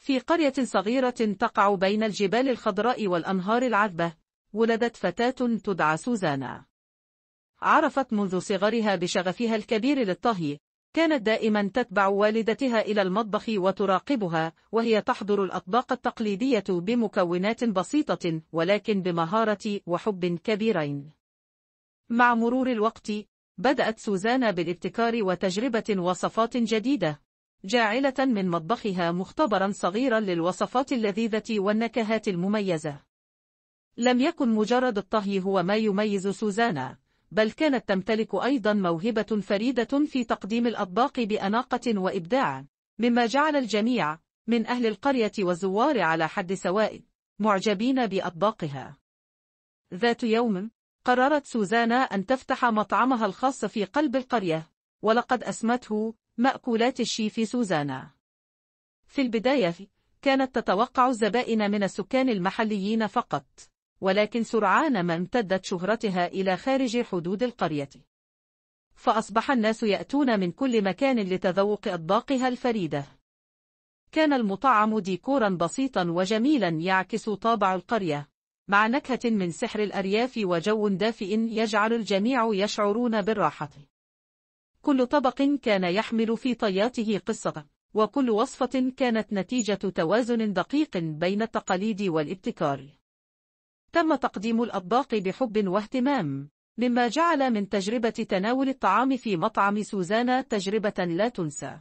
في قرية صغيرة تقع بين الجبال الخضراء والأنهار العذبة، ولدت فتاة تدعى سوزانا. عرفت منذ صغرها بشغفها الكبير للطهي، كانت دائما تتبع والدتها إلى المطبخ وتراقبها وهي تحضر الأطباق التقليدية بمكونات بسيطة ولكن بمهارة وحب كبيرين. مع مرور الوقت بدأت سوزانا بالابتكار وتجربة وصفات جديدة، جاعلة من مطبخها مختبرا صغيرا للوصفات اللذيذة والنكهات المميزة. لم يكن مجرد الطهي هو ما يميز سوزانا، بل كانت تمتلك أيضا موهبة فريدة في تقديم الأطباق بأناقة وإبداع، مما جعل الجميع من أهل القرية والزوار على حد سواء معجبين بأطباقها. ذات يوم قررت سوزانا أن تفتح مطعمها الخاص في قلب القرية، ولقد أسمته مأكولات الشيف سوزانا. في البداية كانت تتوقع الزبائن من السكان المحليين فقط، ولكن سرعان ما امتدت شهرتها إلى خارج حدود القرية، فأصبح الناس يأتون من كل مكان لتذوق أطباقها الفريدة. كان المطعم ديكورا بسيطا وجميلا يعكس طابع القرية، مع نكهة من سحر الأرياف وجو دافئ يجعل الجميع يشعرون بالراحة. كل طبق كان يحمل في طياته قصة، وكل وصفة كانت نتيجة توازن دقيق بين التقاليد والابتكار. تم تقديم الأطباق بحب واهتمام، مما جعل من تجربة تناول الطعام في مطعم سوزانا تجربة لا تنسى.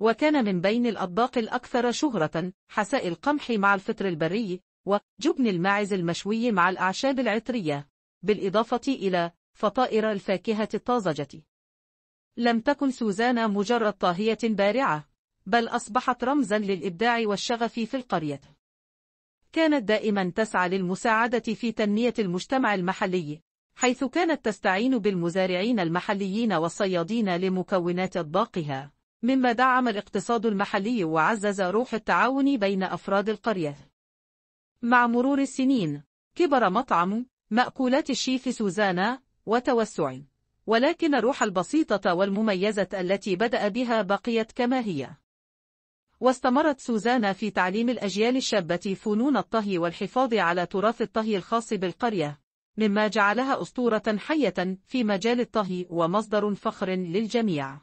وكان من بين الأطباق الأكثر شهرة حساء القمح مع الفطر البري، وجبن الماعز المشوي مع الأعشاب العطرية، بالإضافة إلى فطائر الفاكهة الطازجة. لم تكن سوزانا مجرد طاهية بارعة، بل أصبحت رمزا للإبداع والشغف في القرية. كانت دائما تسعى للمساعدة في تنمية المجتمع المحلي، حيث كانت تستعين بالمزارعين المحليين والصيادين لمكونات أطباقها، مما دعم الاقتصاد المحلي وعزز روح التعاون بين أفراد القرية. مع مرور السنين كبر مطعم مأكولات الشيف سوزانا وتوسع، ولكن الروح البسيطة والمميزة التي بدأ بها بقيت كما هي. واستمرت سوزانا في تعليم الأجيال الشابة فنون الطهي والحفاظ على تراث الطهي الخاص بالقرية، مما جعلها أسطورة حية في مجال الطهي ومصدر فخر للجميع.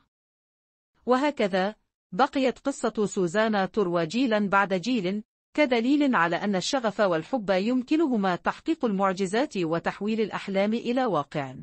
وهكذا بقيت قصة سوزانا تروى جيلا بعد جيل، كدليل على أن الشغف والحب يمكنهما تحقيق المعجزات وتحويل الأحلام إلى واقع.